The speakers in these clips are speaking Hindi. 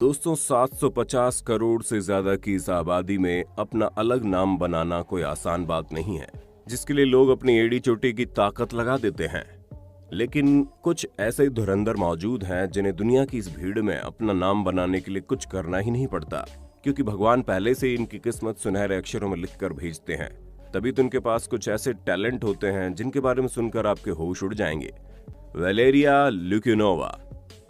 दोस्तों 750 करोड़ से ज्यादा की इस आबादी में अपना अलग नाम बनाना कोई आसान बात नहीं है, जिसके लिए लोग अपनी एड़ी चोटी की ताकत लगा देते हैं। लेकिन कुछ ऐसे धुरंधर मौजूद हैं जिन्हें दुनिया की इस भीड़ में अपना नाम बनाने के लिए कुछ करना ही नहीं पड़ता, क्योंकि भगवान पहले से ही इनकी किस्मत सुनहरे अक्षरों में लिखकर भेजते हैं। तभी तो इनके पास कुछ ऐसे टैलेंट होते हैं जिनके बारे में सुनकर आपके होश उड़ जाएंगे। वैलेरिया ल्यूकिनोवा।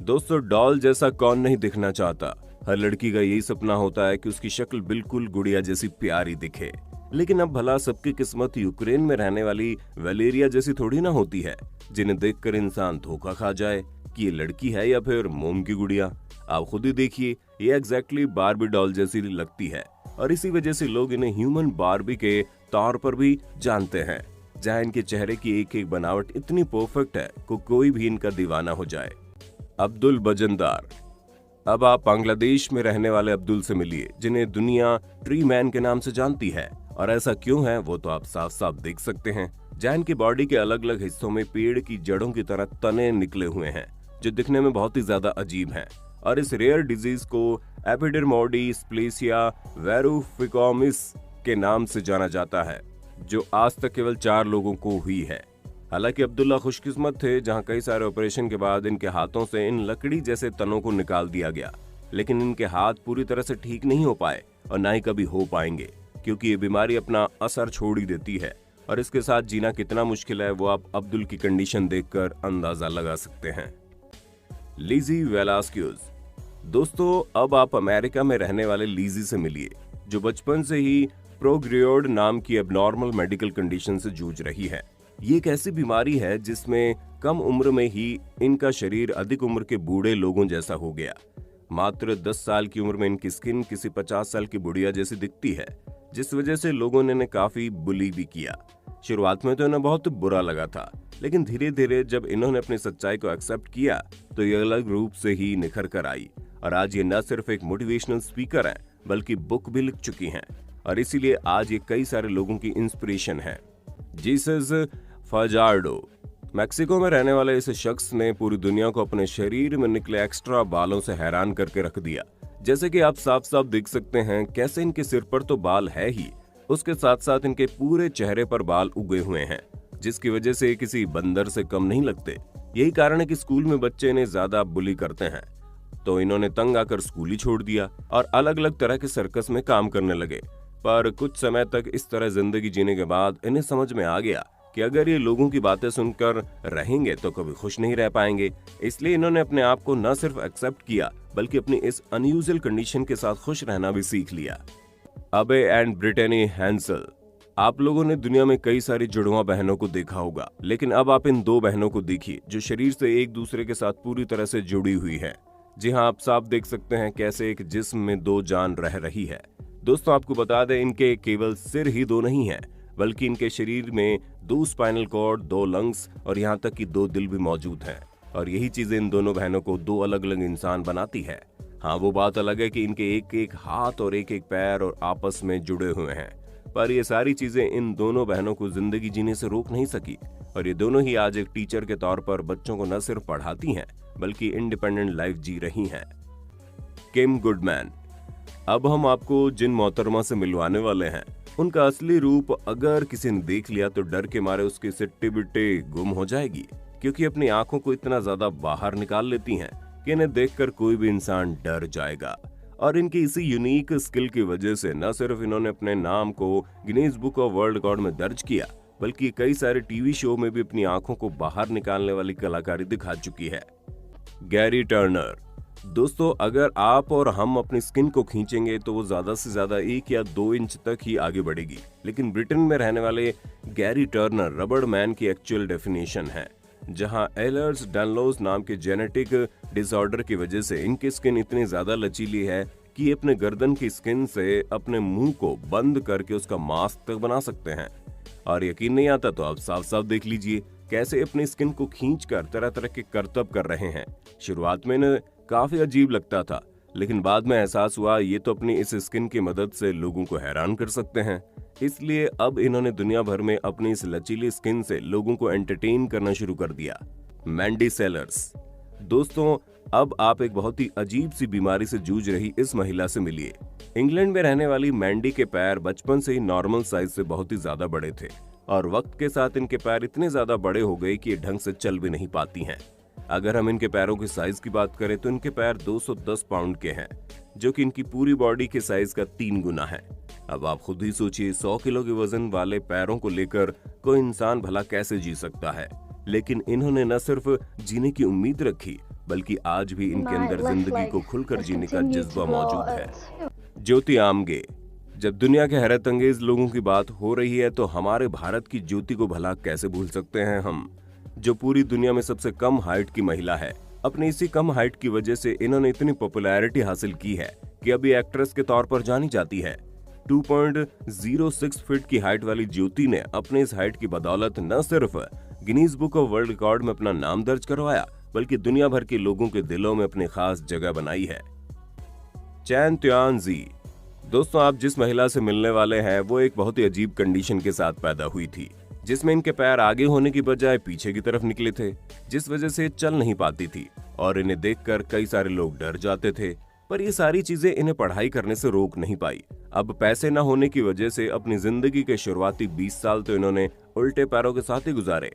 दोस्तों, डॉल जैसा कौन नहीं दिखना चाहता। हर लड़की का यही सपना होता है कि उसकी शक्ल बिल्कुल गुड़िया जैसी प्यारी दिखे। लेकिन अब भला सबकी किस्मत यूक्रेन में रहने वाली वैलेरिया जैसी थोड़ी ना होती है, जिन्हें देखकर इंसान धोखा खा जाए कि ये लड़की है या फिर मोम की गुड़िया। आप खुद ही देखिए, ये एग्जैक्टली बारबी डॉल जैसी लगती है और इसी वजह से लोग इन्हें ह्यूमन बारबी के तौर पर भी जानते हैं। जहाँ इनके चेहरे की एक एक बनावट इतनी परफेक्ट है कि कोई भी इनका दीवाना हो जाए। अब्दुल बजनदार। अब आप बांग्लादेश में रहने वाले अब्दुल से मिलिए, जिन्हें दुनिया ट्री मैन के नाम से जानती है। और ऐसा क्यों है वो तो आप साफ साफ देख सकते हैं। जहाँ इनकी बॉडी के अलग अलग हिस्सों में पेड़ की जड़ों की तरह तने निकले हुए हैं, जो दिखने में बहुत ही ज्यादा अजीब हैं। और इस रेयर डिजीज को एपिडर्मोडिस्प्लेसिया वेरुफिकोमिस के नाम से जाना जाता है, जो आज तक केवल 4 लोगों को हुई है। हालांकि अब्दुल्ला खुशकिस्मत थे, जहां कई सारे ऑपरेशन के बाद इनके हाथों से इन लकड़ी जैसे तनों को निकाल दिया गया। लेकिन इनके हाथ पूरी तरह से ठीक नहीं हो पाए और ना ही कभी हो पाएंगे, क्योंकि ये बीमारी अपना असर छोड़ ही देती है और इसके साथ जीना कितना मुश्किल है वो आप अब्दुल की कंडीशन देखकर अंदाजा लगा सकते हैं। लीजी वेलास्क्यूज। दोस्तों, अब आप अमेरिका में रहने वाले लीजी से मिलिए, जो बचपन से ही प्रोग्रियोड नाम की एबनॉर्मल मेडिकल कंडीशन से जूझ रही है। ये एक ऐसी बीमारी है जिसमें कम उम्र में ही इनका शरीर अधिक उम्र के बूढ़े लोगों जैसा हो गया। मात्र 10 साल की उम्र में इनकी स्किन किसी 50 साल की बुढ़िया जैसी दिखती है, जिस वजह से लोगों ने इन्हें काफी बुली भी किया। शुरुआत में तो इन्हें बहुत बुरा लगा था, लेकिन धीरे धीरे जब इन्होंने अपनी सच्चाई को एक्सेप्ट किया तो ये अलग रूप से ही निखर कर आई। और आज ये न सिर्फ एक मोटिवेशनल स्पीकर हैं, बल्कि बुक भी लिख चुकी हैं और इसीलिए आज ये कई सारे लोगों की इंस्पिरेशन है। जीसस फजार्डो। मैक्सिको में रहने वाले इस शख्स ने पूरी दुनिया को अपने शरीर में निकले एक्स्ट्रा बालों से हैरान करके रख दिया। जैसे कि आप साफ साफ देख सकते हैं कैसे इनके सिर पर तो बाल है ही, उसके साथ साथ इनके पूरे चेहरे पर बाल उगे हुए हैं, जिसकी वजह से किसी बंदर से कम नहीं लगते। यही कारण है कि स्कूल में बच्चे इन्हें ज्यादा बुली करते हैं। तो इन्होंने तंग आकर स्कूल ही छोड़ दिया और अलग अलग तरह के सर्कस में काम करने लगे। पर कुछ समय तक इस तरह जिंदगी जीने के बाद इन्हें समझ में आ गया कि अगर ये लोगों की बातें सुनकर रहेंगे तो कभी खुश नहीं रह पाएंगे। इसलिए इन्होंने अपने आप को न सिर्फ एक्सेप्ट किया, बल्कि अपनी इस अनयूजुअल कंडीशन के साथ खुश रहना भी सीख लिया। अबे एंड ब्रिटेनी हैंसल। आप लोगों ने दुनिया में कई सारी जुड़वा बहनों को देखा होगा, लेकिन अब आप इन 2 बहनों को देखिए जो शरीर से एक दूसरे के साथ पूरी तरह से जुड़ी हुई है। जी हाँ, आप साफ देख सकते हैं कैसे एक जिस्म में 2 जान रह रही है। दोस्तों, आपको बता दें, इनके केवल सिर ही 2 नहीं है, बल्कि इनके शरीर में 2 स्पाइनल कॉर्ड, 2 लंग्स और यहाँ तक कि 2 दिल भी मौजूद हैं। और यही चीजें इन दोनों बहनों को 2 अलग अलग इंसान बनाती है। हाँ, वो बात अलग है कि इनके एक एक हाथ और एक एक पैर और आपस में जुड़े हुए हैं, पर ये सारी चीजें इन दोनों बहनों को जिंदगी जीने से रोक नहीं सकी। और ये दोनों ही आज एक टीचर के तौर पर बच्चों को न सिर्फ पढ़ाती हैं, बल्कि इंडिपेंडेंट लाइफ जी रही हैं। किम गुडमैन। अब हम आपको जिन मोहतरमा से मिलवाने वाले हैं, उनका असली रूप अगर किसी ने देख लिया तो डर के मारे उसकी सिट्टी बिट्टी गुम हो जाएगी, क्योंकि अपनी आंखों को इतना ज्यादा बाहर निकाल लेती हैं कि इन्हें देखकर कोई भी इंसान डर जाएगा। और इनकी इसी यूनिक स्किल की वजह से न सिर्फ इन्होंने अपने नाम को Guinness book of world record में दर्ज किया, बल्कि कई सारे टीवी शो में भी अपनी आंखों को बाहर निकालने वाली कलाकारी दिखा चुकी है। Gary Turner. दोस्तों, अगर आप और हम अपनी स्किन को खींचेंगे तो वो ज्यादा से ज्यादा 1 या 2 इंच तक ही आगे बढ़ेगी, लेकिन ब्रिटेन में रहने वाले गैरी टर्नर रबड़ मैन की एक्चुअल डेफिनेशन है। जहां एलर्स डानलोस नाम के जेनेटिक डिसऑर्डर की वजह से इनकी स्किन इतनी ज्यादा लचीली है कि ये अपने गर्दन की स्किन से अपने मुंह को बंद करके उसका मास्क तक बना सकते हैं। और यकीन नहीं आता तो आप साफ साफ देख लीजिए कैसे अपनी स्किन को खींचकर तरह तरह के करतब कर रहे हैं। शुरुआत में इन्हें काफी अजीब लगता था, लेकिन बाद में एहसास हुआ ये तो अपनी इस स्किन की मदद से लोगों को हैरान कर सकते हैं। इसलिए अब इन्होंने दुनिया भर में अपनी इस लचीली स्किन से लोगों को एंटरटेन करना शुरू कर दिया। मैंडी सेलर्स। दोस्तों, अब आप एक बहुत ही अजीब सी बीमारी से जूझ रही इस महिला से मिलिए। इंग्लैंड में रहने वाली मैंडी के पैर बचपन से ही नॉर्मल साइज से बहुत ही ज्यादा बड़े थे और वक्त के साथ इनके पैर इतने ज्यादा बड़े हो गए कि ये ढंग से चल भी नहीं पाती हैं। अगर हम इनके पैरों के साइज की बात करें तो इनके पैर 210 पाउंड के हैं, जो कि इनकी पूरी बॉडी के साइज का 3 गुना है। अब आप खुद ही सोचिए, 100 किलो के वजन वाले पैरों को लेकर कोई इंसान भला कैसे जी सकता है। लेकिन इन्होंने न सिर्फ जीने की उम्मीद रखी, बल्कि आज भी इनके अंदर जिंदगी को खुलकर जीने का जज्बा मौजूद है। ज्योति आमगे। जब दुनिया के हैरत अंगेज लोगों की बात हो रही है तो हमारे भारत की ज्योति को भला कैसे भूल सकते हैं हम, जो पूरी दुनिया में सबसे कम हाइट की महिला है। अपनी इसी कम हाइट की वजह से इन्होंने इतनी पॉपुलैरिटी हासिल की है कि अभी एक्ट्रेस के तौर पर जानी जाती है। 2.06 फीट की हाइट वाली ज्योति ने अपने इस हाइट की बदौलत न सिर्फ Guinness book of world record में अपना नाम दर्ज करवाया, बल्कि दुनिया भर के लोगों के दिलों में अपनी खास जगह बनाई है। चैन त्यानजी। दोस्तों, आप जिस महिला से मिलने वाले हैं वो एक बहुत ही अजीब कंडीशन के साथ पैदा हुई थी, जिसमें इनके पैर आगे होने की बजाय पीछे की तरफ निकले थे, जिस वजह से चल नहीं पाती थी और इन्हें देखकर कई सारे लोग डर जाते थे। पर ये सारी चीजें इन्हें पढ़ाई करने से रोक नहीं पाई। अब पैसे न होने की वजह से अपनी जिंदगी के शुरुआती 20 साल तो इन्होंने उल्टे पैरों के साथ ही गुजारे।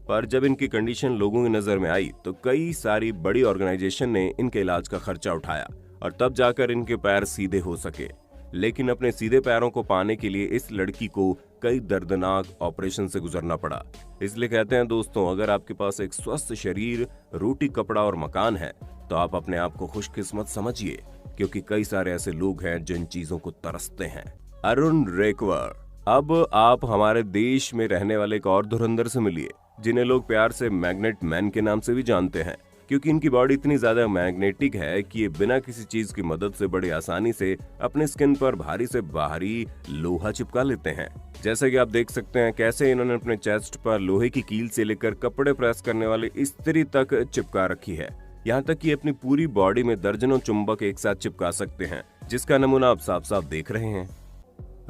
पर जब इनकी कंडीशन लोगों की नजर में आई तो कई सारी बड़ी ऑर्गेनाइजेशन ने इनके इलाज का खर्चा उठाया और तब जाकर इनके पैर सीधे हो सके। लेकिन अपने सीधे पैरों को पाने के लिए इस लड़की को कई दर्दनाक ऑपरेशन से गुजरना पड़ा। इसलिए कहते हैं दोस्तों, अगर आपके पास एक स्वस्थ शरीर, रोटी, कपड़ा और मकान है तो आप अपने आप को खुशकिस्मत समझिए, क्योंकि कई सारे ऐसे लोग हैं जो इन चीजों को तरसते हैं। अरुण रेकवर। अब आप हमारे देश में रहने वाले एक और धुरंधर से मिलिए, जिन्हें लोग प्यार से मैग्नेट मैन के नाम से भी जानते हैं, क्योंकि इनकी बॉडी इतनी ज्यादा मैग्नेटिक है कि ये बिना किसी चीज की मदद से बड़ी आसानी से अपने स्किन पर भारी से भारी लोहा चिपका लेते हैं। जैसा कि आप देख सकते हैं कैसे इन्होंने अपने चेस्ट पर लोहे की कील से लेकर कपड़े प्रेस करने वाले इस्त्री तक चिपका रखी है। यहाँ तक कि अपनी पूरी बॉडी में दर्जनों चुंबक एक साथ चिपका सकते हैं, जिसका नमूना आप साफ साफ देख रहे हैं।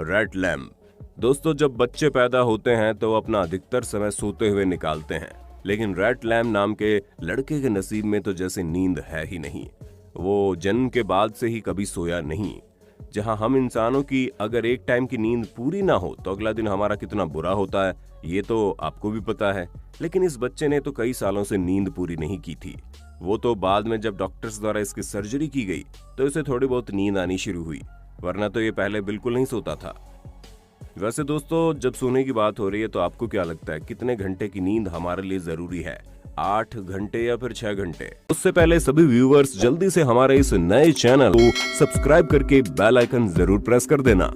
Red lamp. दोस्तों, जब बच्चे पैदा होते हैं तो अपना अधिकतर समय सोते हुए निकालते हैं, लेकिन रेड लैम्प नाम के लड़के के नसीब में तो जैसे नींद है ही नहीं। वो जन्म के बाद से ही कभी सोया नहीं। जहां हम इंसानों की अगर एक टाइम की नींद पूरी ना हो तो अगला दिन हमारा कितना बुरा होता है, ये तो आपको भी पता है। लेकिन इस बच्चे ने तो कई सालों से नींद पूरी नहीं की थी। वो तो बाद में जब डॉक्टर्स द्वारा इसकी सर्जरी की गई तो इसे थोड़ी बहुत नींद आनी शुरू हुई, वरना तो ये पहले बिल्कुल नहीं सोता था। वैसे दोस्तों, जब सोने की बात हो रही है तो आपको क्या लगता है कितने घंटे की नींद हमारे लिए जरूरी है? 8 घंटे या फिर 6 घंटे? उससे पहले सभी व्यूअर्स जल्दी से हमारे इस नए चैनल को सब्सक्राइब करके बेल आइकन जरूर प्रेस कर देना।